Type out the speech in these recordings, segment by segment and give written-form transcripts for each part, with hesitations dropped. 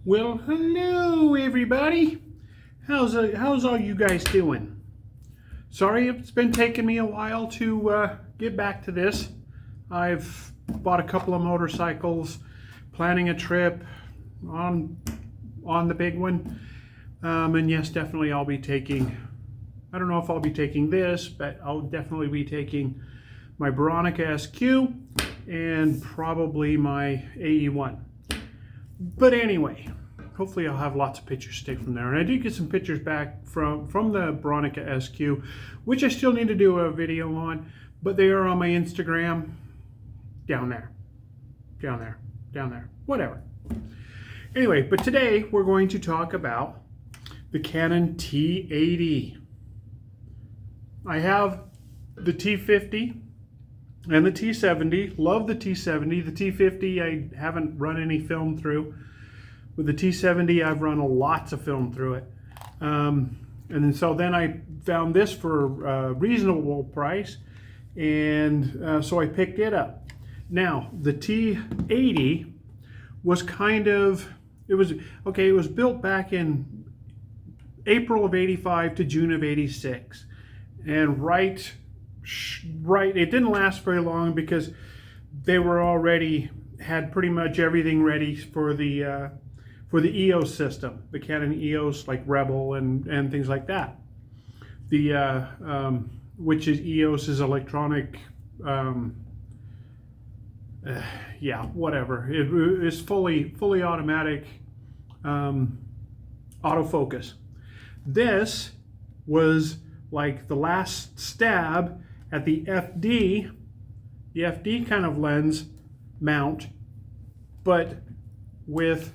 Well, hello everybody. How's all you guys doing? Sorry it's been taking me a while to get back to this. I've bought a couple of motorcycles, planning a trip on the big one. And yes, definitely I'll be taking, I don't know if I'll be taking this, but I'll definitely be taking my Veronica SQ and probably my AE1. But anyway, hopefully I'll have lots of pictures to take from there. And I did get some pictures back from the Veronica SQ, which I still need to do a video on, but they are on my Instagram, down there, whatever. Anyway, but today we're going to talk about the Canon T80. I have the T50 and the T70. Love the T70. The T50 I haven't run any film through. With the T70 I've run lots of film through it. And so then I found this for a reasonable price, and so I picked it up. Now the T80 was kind of, it was built back in April of '85 to June of '86, and right, it didn't last very long because they were already had pretty much everything ready for the EOS system, the Canon EOS, like Rebel and things like that. The which is EOS is electronic, yeah, whatever. It is fully automatic autofocus. This was like the last stab at the FD kind of lens mount, but with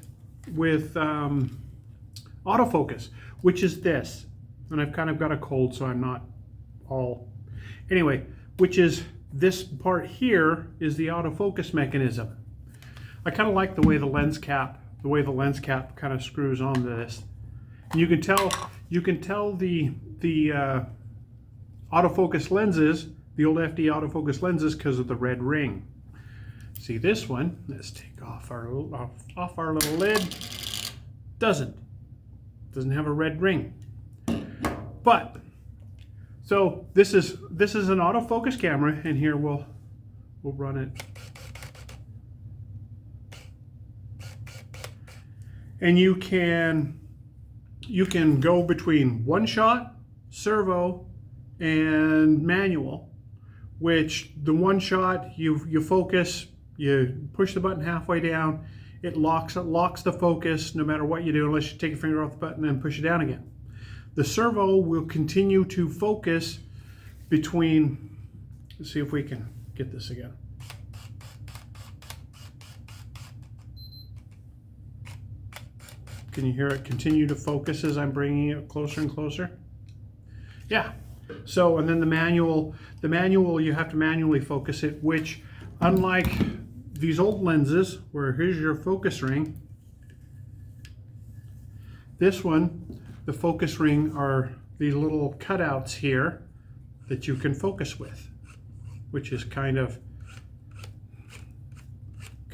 autofocus, which is this. And I've kind of got a cold, so I'm not all, anyway, which is this part here is the autofocus mechanism. I kind of like the way the lens cap kind of screws onto this. And you can tell the autofocus lenses, the old FD autofocus lenses, because of the red ring. See this one, let's take off our little lid. Doesn't have a red ring. But so this is an autofocus camera, and here we'll run it. And you can go between one shot, servo, and manual, which the one shot you focus, you push the button halfway down, it locks the focus no matter what you do, unless you take your finger off the button and push it down again. The servo will continue to focus between, let's see if we can get this again. Can you hear it continue to focus as I'm bringing it closer and closer? Yeah. So, and then the manual you have to manually focus it, which, unlike these old lenses where here's your focus ring, this one, the focus ring are these little cutouts here that you can focus with, which is kind of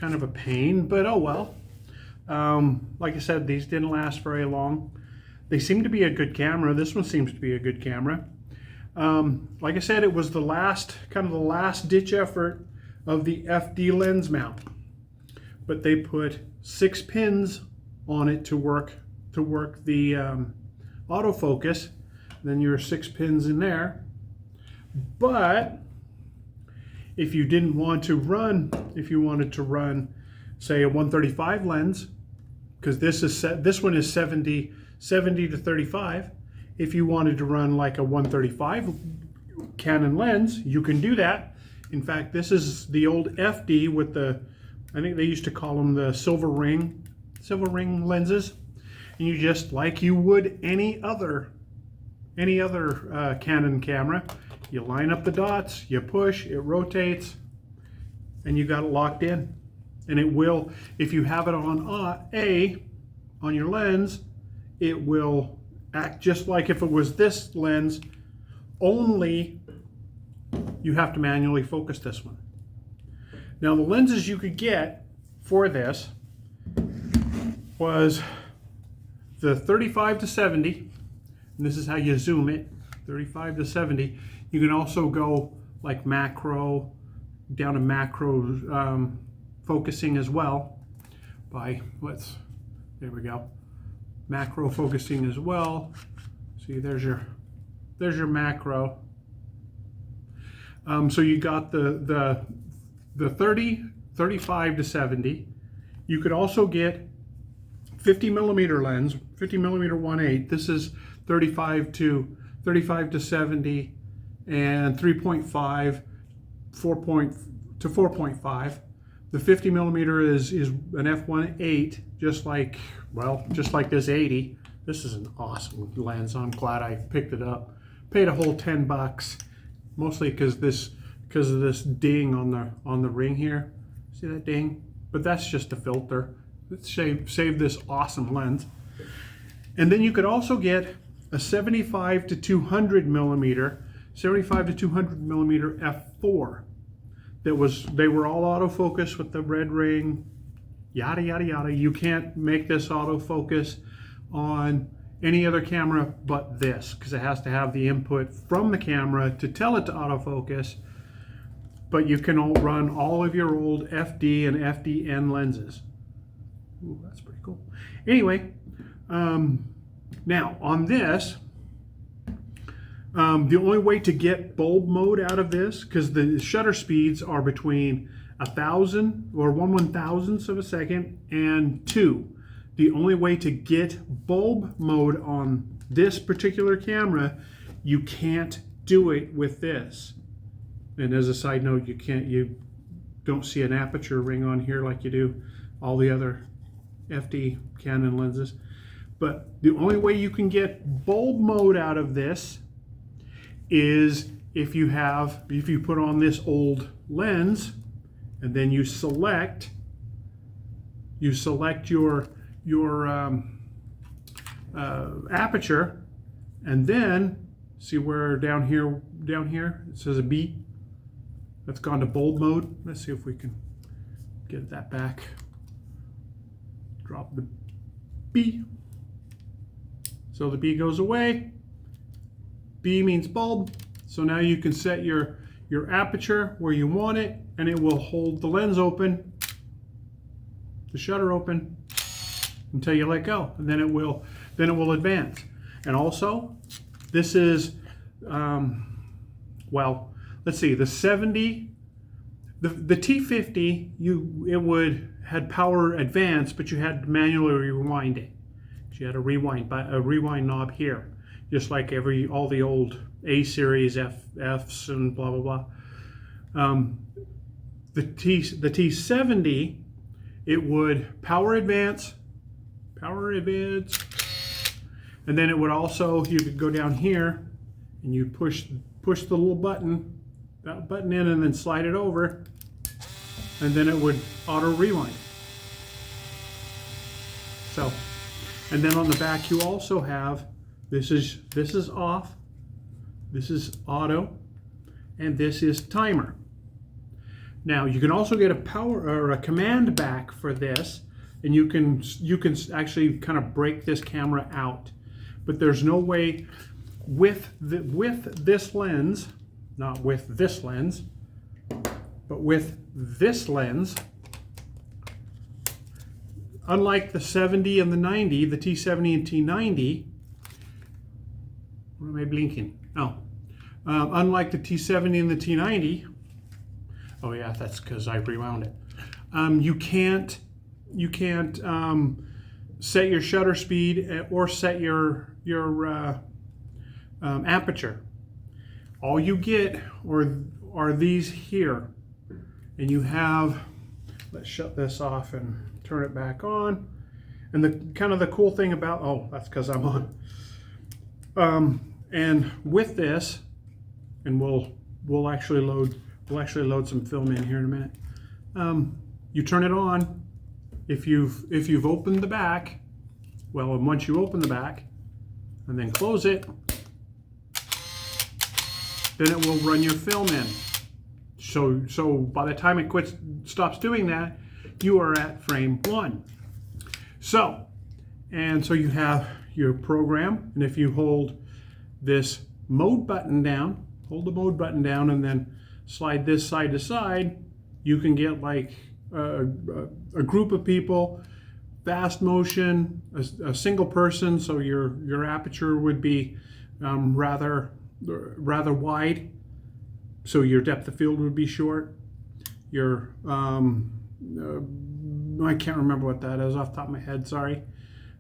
a pain, but oh well. Like I said, these didn't last very long. They seem to be a good camera. This one seems to be a good camera. Like I said, it was the last ditch effort of the FD lens mount, but they put 6 pins on it to work the autofocus. Then your 6 pins in there. But if you didn't want to run, if you wanted to run, say, a 135 lens, because this one is 70 to 35. If you wanted to run like a 135 Canon lens, you can do that. In fact, this is the old FD with the, I think they used to call them the silver ring lenses. And you just, like you would any other Canon camera, you line up the dots, you push, it rotates, and you got it locked in. And it will, if you have it on on your lens, it will act just like if it was this lens, only you have to manually focus this one. Now the lenses you could get for this was the 35 to 70, and this is how you zoom it, 35 to 70. You can also go like macro, down to macro focusing as well by, there we go, macro focusing as well. See, there's your macro. So you got the 30, 35 to 70. You could also get 50 millimeter lens, 50 millimeter 1.8. This is 35 to 70 and 3.5, 4 to 4.5. The 50 millimeter is an f1.8, just like this 80. This is an awesome lens. I'm glad I picked it up. Paid a whole $10, mostly because of this ding on the ring here. See that ding? But that's just a filter. Let's save this awesome lens. And then you could also get a 75 to 200 millimeter f4. They were all autofocus with the red ring, yada yada yada. You can't make this autofocus on any other camera but this, because it has to have the input from the camera to tell it to autofocus. But you can run all of your old FD and FDN lenses. Ooh, that's pretty cool. Anyway, now on this, the only way to get bulb mode out of this, because the shutter speeds are between 1,000 or 1/1000th of a second and 2. The only way to get bulb mode on this particular camera, you can't do it with this. And as a side note, you don't see an aperture ring on here like you do all the other FD Canon lenses. But the only way you can get bulb mode out of this is if you put on this old lens, and then you select your aperture, and then see where down here it says a B. That's gone to bulb mode. Let's see if we can get that back. Drop the B. So the B goes away. B means bulb. So now you can set your aperture where you want it, and it will hold the lens open, the shutter open, until you let go, and then it will advance. And also, this is well, let's see, the 70, the T50, had power advance, but you had to manually rewind it. You had a rewind knob here, just like all the old A series Fs and blah blah blah. The T70, it would power advance, and then it would also, you could go down here and you push the little button, that button in, and then slide it over, and then it would auto rewind. So, and then on the back you also have, this is off, this is auto, and this is timer. Now you can also get a power or a command back for this, and you can actually kind of break this camera out. But there's no way with this lens, not with this lens, but with this lens, unlike the 70 and the 90, the T70 and T90, what am I blinking? Oh, unlike the T70 and the T90, oh yeah, that's because I rewound it. You can't set your shutter speed or set your aperture. All you get are these here, and you have. Let's shut this off and turn it back on. And the cool thing about, oh, that's because I'm on. And with this, and we'll actually load some film in here in a minute. You turn it on. If you've opened the back, well, and once you open the back and then close it, then it will run your film in. So by the time it stops doing that, you are at frame 1. So And so you have your program, and if you hold this mode button down, hold the mode button down and then slide this side to side, you can get like a group of people, fast motion, a single person, so your aperture would be rather wide, so your depth of field would be short. Your I can't remember what that is off the top of my head, sorry.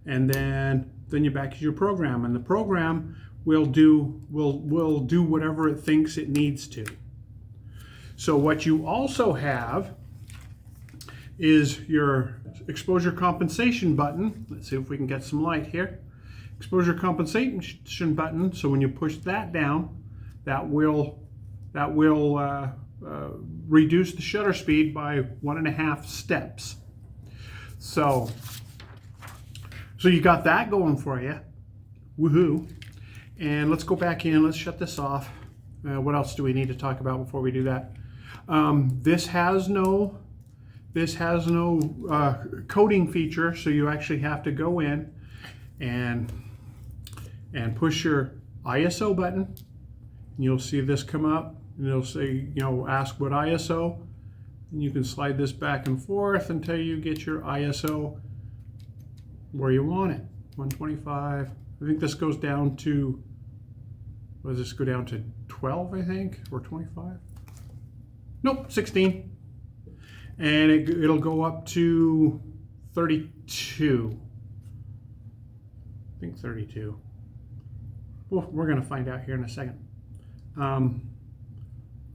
And then you're back to your program, and the program will do whatever it thinks it needs to. So what you also have is your exposure compensation button. Let's see if we can get some light here. Exposure compensation button. So when you push that down, that will reduce the shutter speed by 1.5 steps. So you got that going for you. Woohoo! And let's go back in. Let's shut this off. What else do we need to talk about before we do that? This has no coding feature, so you actually have to go in and push your ISO button. You'll see this come up, and it'll say, ask what ISO, and you can slide this back and forth until you get your ISO where you want it. 125. I think this goes down to, what does this go down to? 12, I think, or 25? Nope, 16. And it'll go up to 32. I think 32. Well, we're going to find out here in a second.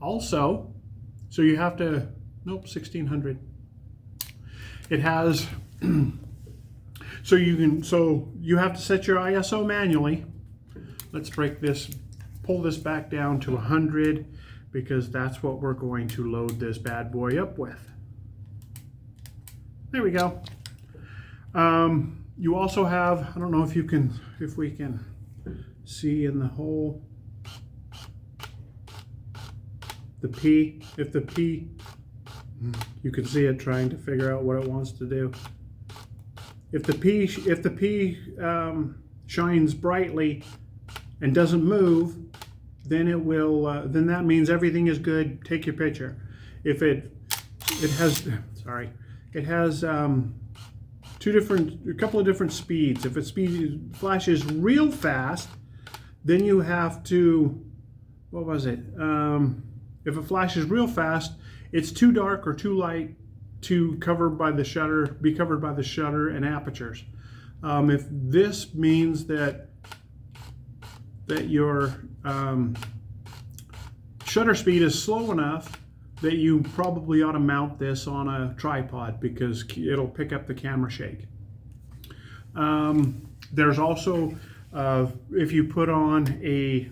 Also, so you have to, nope, 1600. It has, so you have to set your ISO manually. Let's pull this back down to 100, because that's what we're going to load this bad boy up with. There we go. You also have, I don't know if we can see in the hole, the P, if the P, you can see it trying to figure out what it wants to do. If the P shines brightly and doesn't move, then it will. Then that means everything is good. Take your picture. If it has, sorry, it has a couple of different speeds. If it flashes real fast, then you have to, what was it? If it flashes real fast, it's too dark or too light to be covered by the shutter and apertures. If this means that your shutter speed is slow enough that you probably ought to mount this on a tripod, because it'll pick up the camera shake. There's also, if you put on a,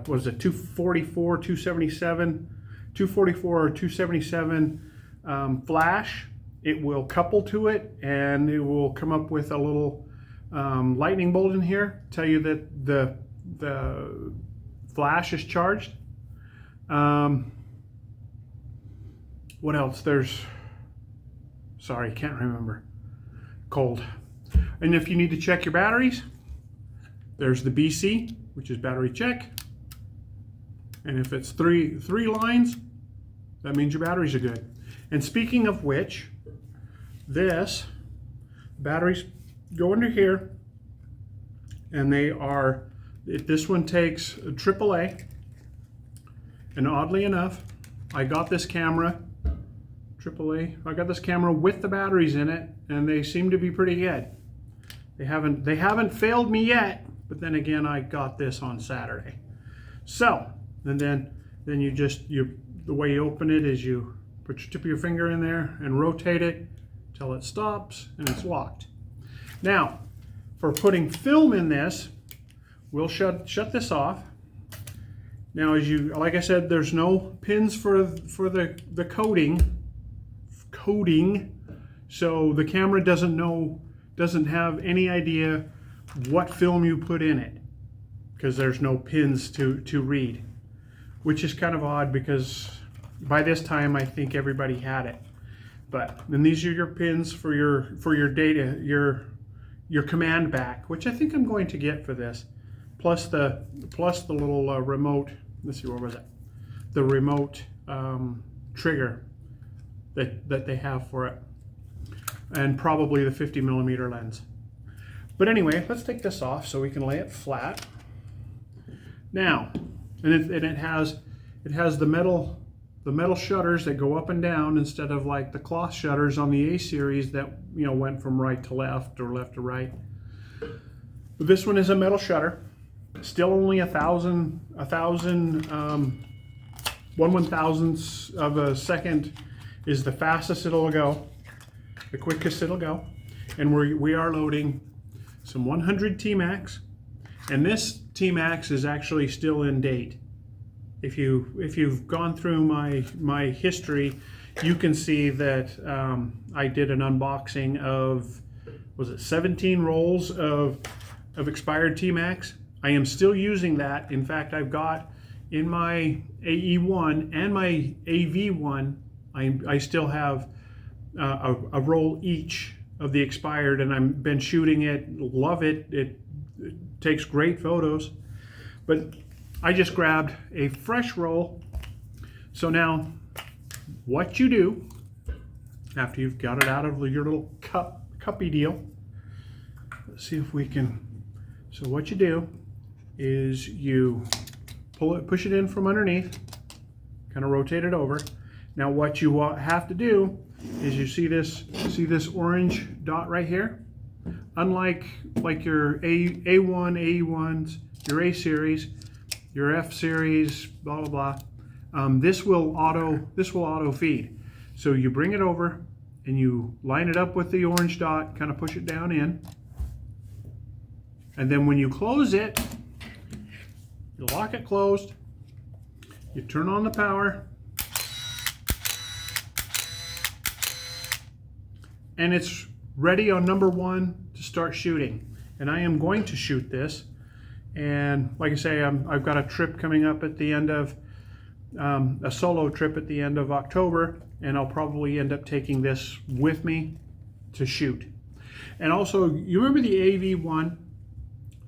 what is it, 244 or 277 flash, it will couple to it, and it will come up with a little lightning bolt in here, tell you that the flash is charged. What else? Sorry, can't remember. Cold. And if you need to check your batteries, there's the BC, which is battery check. And if it's three lines, that means your batteries are good. And speaking of which, this batteries go under here, and this one takes a AAA, and oddly enough, I got this camera with the batteries in it, and they seem to be pretty good. They haven't failed me yet, but then again, I got this on Saturday. So, and then the way you open it is you put your tip of your finger in there and rotate it till it stops, and it's locked. Now, for putting film in this, we'll shut this off. Now, like I said, there's no pins for the coating, so the camera doesn't have any idea what film you put in it, because there's no pins to read, which is kind of odd, because by this time I think everybody had it. But then these are your pins for your data, your command back, which I think I'm going to get for this, plus the little remote. Let's see, what was it? The remote trigger that they have for it, and probably the 50mm lens. But anyway, let's take this off so we can lay it flat. Now, and it has the metal shutters that go up and down instead of like the cloth shutters on the A series that, you know, went from right to left or left to right. But this one is a metal shutter. Still only 1/1000th of a second is the fastest it'll go, the quickest it'll go. And we are loading some 100 T-Max, and this T-Max is actually still in date. If you've gone through my history, you can see that I did an unboxing of, was it 17 rolls of expired T-Max. I am still using that. In fact, I've got in my AE1 and my AV1, I still have a roll each of the expired, and I've been shooting it, love it. It takes great photos. But I just grabbed a fresh roll. So now what you do after you've got it out of your little cuppy deal, let's see if we can. So what you do is you push it in from underneath, kind of rotate it over. Now what you have to do is, you see this orange dot right here? Unlike like your A1, AE1s, your A series, your F series, blah blah blah, this will auto feed. So you bring it over and you line it up with the orange dot, kind of push it down in, and then when you close it, you lock it closed, you turn on the power, and it's ready on number 1 to start shooting. And I am going to shoot this, and like I say, I've got a trip coming up at the end of a solo trip at the end of October, and I'll probably end up taking this with me to shoot. And also, you remember the AV1?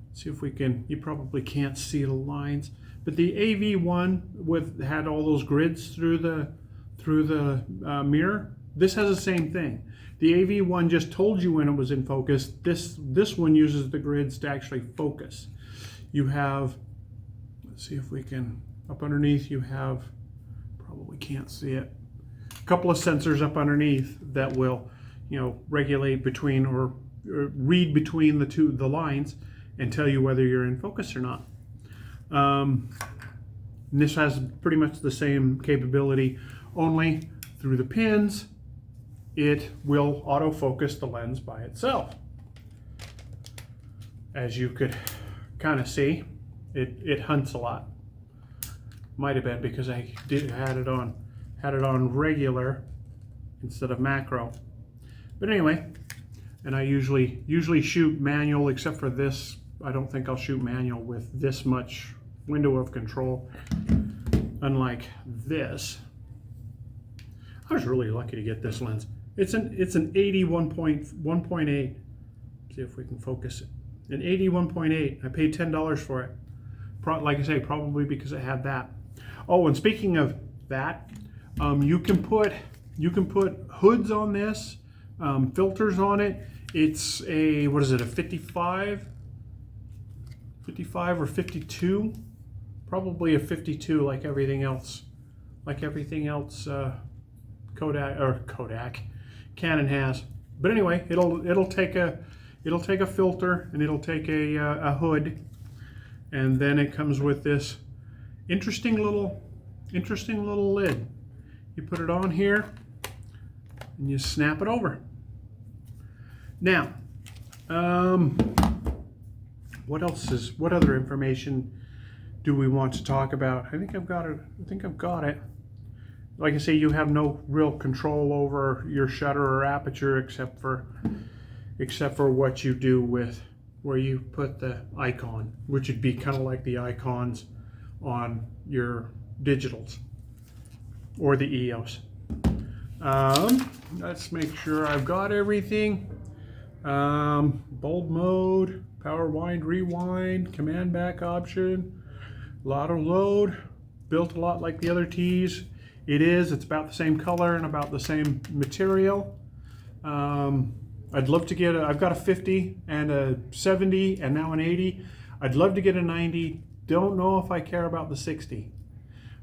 Let's see if we can, you probably can't see the lines, but the AV1 had all those grids through the mirror. This has the same thing. The AV1 just told you when it was in focus. This one uses the grids to actually focus. You have, let's see if we can, up underneath you have, probably can't see it, a couple of sensors up underneath that will, you know, regulate between or read between the lines and tell you whether you're in focus or not. And this has pretty much the same capability, only through the pins it will autofocus the lens by itself. As you could kind of see, it hunts a lot. Might have been because I had it on regular instead of macro. But anyway, and I usually shoot manual, except for this. I don't think I'll shoot manual with this much window of control, unlike this. I was really lucky to get this lens. It's an 81.1.8. See if we can focus it. An 81.8. I paid $10 for it. Like I say, probably because I had that. Oh, and speaking of that, you can put hoods on this, filters on it. It's a, what is it, a 55 or 52? Probably a 52, like everything else. Canon has. But anyway, it'll take a filter, and it'll take a hood, and then it comes with this interesting little lid. You put it on here and you snap it over. Now, what other information do we want to talk about? I think I've got it. Like I say, you have no real control over your shutter or aperture except for what you do with where you put the icon, which would be kind of like the icons on your digitals or the EOS. Let's make sure I've got everything. Bulb mode, power wind, rewind, command back option, auto load, built a lot like the other T's. It's about the same color and about the same material. I'd love to get I've got a 50 and a 70 and now an 80. I'd love to get a 90. Don't know if I care about the 60.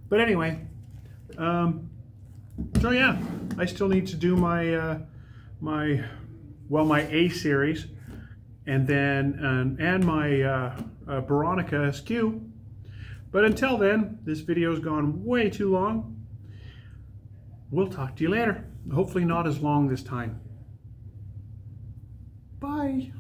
But anyway, so yeah, I still need to do my my A series, and then and my Veronica SQ. But until then, this video's gone way too long. We'll talk to you later. Hopefully not as long this time. Bye.